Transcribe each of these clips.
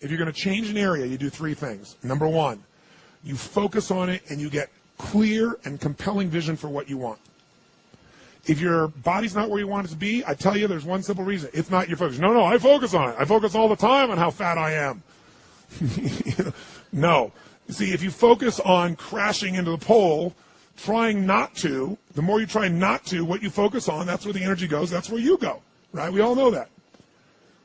if you're going to change an area, you do three things. Number one, you focus on it and you get clear and compelling vision for what you want. If your body's not where you want it to be, I tell you there's one simple reason. It's not your focus. No, I focus on it. I focus all the time on how fat I am. No. See, if you focus on crashing into the pole, trying not to, the more you try not to, what you focus on, that's where the energy goes, that's where you go, right? We all know that.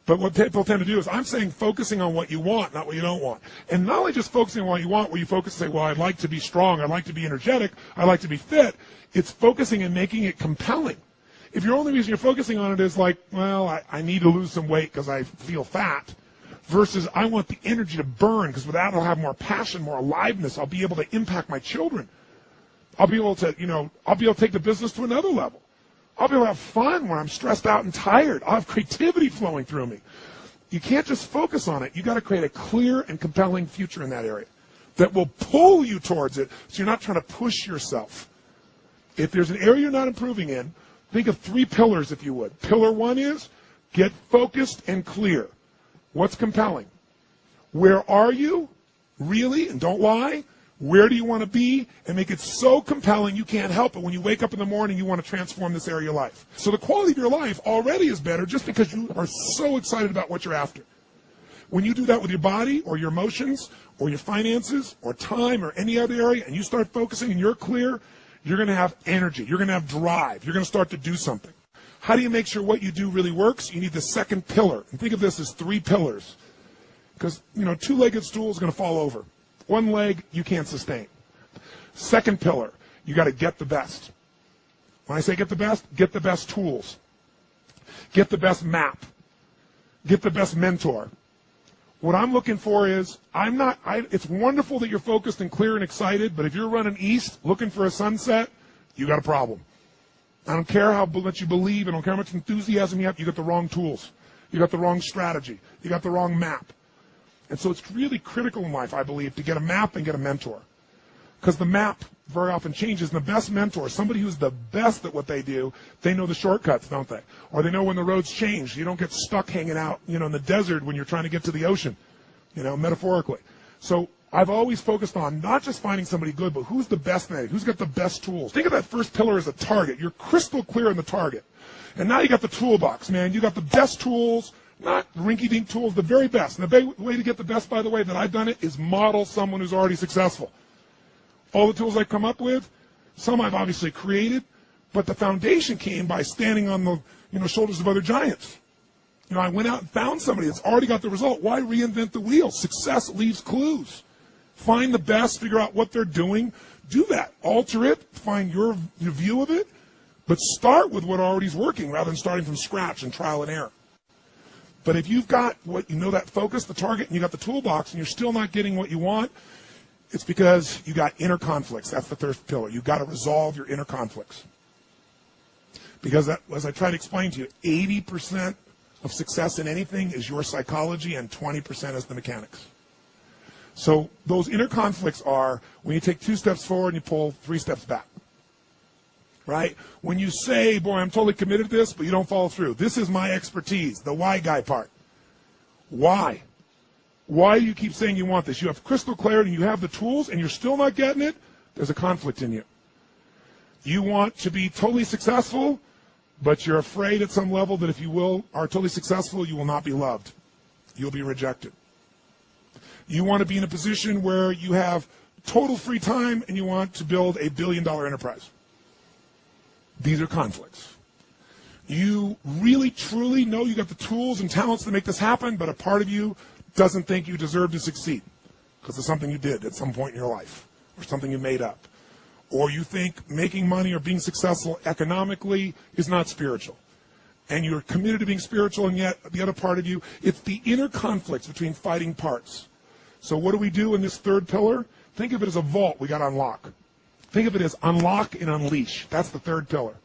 But what people tend to do is, I'm saying focusing on what you want, not what you don't want. And not only just focusing on what you want, where you focus and say, well, I'd like to be strong, I'd like to be energetic, I'd like to be fit. It's focusing and making it compelling. If your only reason you're focusing on it is like, well, I need to lose some weight because I feel fat, versus I want the energy to burn because with that I'll have more passion, more aliveness, I'll be able to impact my children. I'll be able to, I'll be able to take the business to another level. I'll be able to have fun when I'm stressed out and tired. I'll have creativity flowing through me. You can't just focus on it. You got to create a clear and compelling future in that area that will pull you towards it so you're not trying to push yourself. If there's an area you're not improving in, think of three pillars, if you would. Pillar one is get focused and clear. What's compelling? Where are you? Really? And don't lie. Where do you want to be? And make it so compelling you can't help it. When you wake up in the morning, you want to transform this area of your life. So the quality of your life already is better just because you are so excited about what you're after. When you do that with your body or your emotions or your finances or time or any other area and you start focusing and you're clear, you're going to have energy. You're going to have drive. You're going to start to do something. How do you make sure what you do really works? You need the second pillar. And think of this as three pillars. Because, two-legged stool is going to fall over. One leg, you can't sustain. Second pillar, you got to get the best. When I say get the best tools. Get the best map. Get the best mentor. What I'm looking for is, it's wonderful that you're focused and clear and excited, but if you're running east looking for a sunset, you got a problem. I don't care how much you believe, I don't care how much enthusiasm you have, you got the wrong tools. You got the wrong strategy. You got the wrong map. And so it's really critical in life, I believe, to get a map and get a mentor. Because the map very often changes, and the best mentor, somebody who's the best at what they do, they know the shortcuts, don't they? Or they know when the roads change. You don't get stuck hanging out, in the desert when you're trying to get to the ocean, metaphorically. So I've always focused on not just finding somebody good, but who's the best at it, who's got the best tools. Think of that first pillar as a target. You're crystal clear on the target. And now you got the toolbox, man. You got the best tools, not rinky-dink tools, the very best. And the way to get the best, by the way, that I've done it is model someone who's already successful. All the tools I come up with, some I've obviously created, but the foundation came by standing on the shoulders of other giants. I went out and found somebody that's already got the result. Why reinvent the wheel? Success leaves clues. Find the best, figure out what they're doing, do that. Alter it, find your view of it, but start with what already is working rather than starting from scratch and trial and error. But if you've got that focus, the target, and you got the toolbox, and you're still not getting what you want, it's because you got inner conflicts. That's the third pillar. You've got to resolve your inner conflicts. Because as I try to explain to you, 80% of success in anything is your psychology and 20% is the mechanics. So those inner conflicts are when you take 2 steps forward and you pull 3 steps back. Right? When you say, boy, I'm totally committed to this, but you don't follow through. This is my expertise, the why guy part. Why? Why do you keep saying you want this? You have crystal clarity and you have the tools and you're still not getting it? There's a conflict in you. You want to be totally successful, but you're afraid at some level that if you are totally successful, you will not be loved. You'll be rejected. You want to be in a position where you have total free time and you want to build a billion-dollar enterprise. These are conflicts. You really, truly know you got the tools and talents to make this happen, but a part of you doesn't think you deserve to succeed because it's something you did at some point in your life or something you made up. Or you think making money or being successful economically is not spiritual. And you're committed to being spiritual, and yet the other part of you, it's the inner conflicts between fighting parts. So what do we do in this third pillar? Think of it as a vault we got to unlock. Think of it as unlock and unleash. That's the third pillar.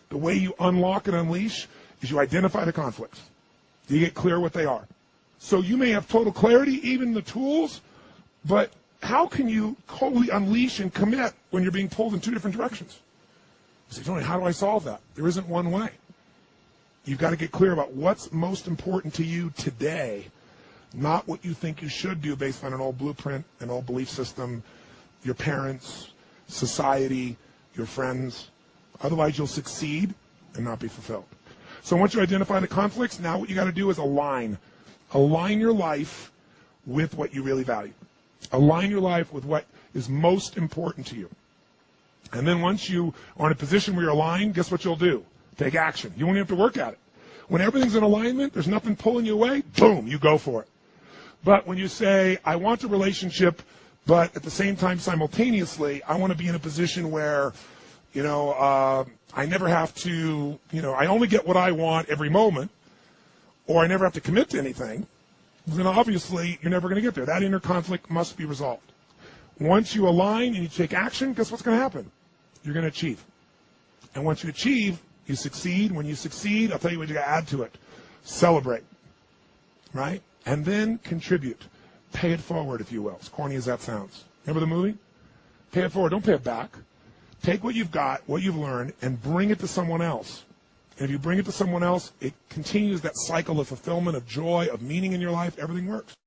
The way you unlock and unleash is you identify the conflicts. You get clear what they are. So you may have total clarity, even the tools, but how can you totally unleash and commit when you're being pulled in 2 different directions? You say, Tony, how do I solve that? There isn't one way. You've got to get clear about what's most important to you today, not what you think you should do based on an old blueprint, an old belief system, your parents, society, your friends. Otherwise, you'll succeed and not be fulfilled. So once you identify the conflicts, now what you got to do is align. Align your life with what you really value. Align your life with what is most important to you. And then once you are in a position where you're aligned, guess what you'll do? Take action. You won't even have to work at it. When everything's in alignment, there's nothing pulling you away, boom, you go for it. But when you say, I want a relationship, but at the same time, simultaneously, I want to be in a position where, I never have to, I only get what I want every moment, or I never have to commit to anything, then obviously you're never going to get there. That inner conflict must be resolved. Once you align and you take action, guess what's going to happen? You're going to achieve. And once you achieve, you succeed. When you succeed, I'll tell you what you got to add to it. Celebrate, right? And then contribute. Pay it forward, if you will, as corny as that sounds. Remember the movie? Pay it forward. Don't pay it back. Take what you've got, what you've learned, and bring it to someone else. And if you bring it to someone else, it continues that cycle of fulfillment, of joy, of meaning in your life. Everything works.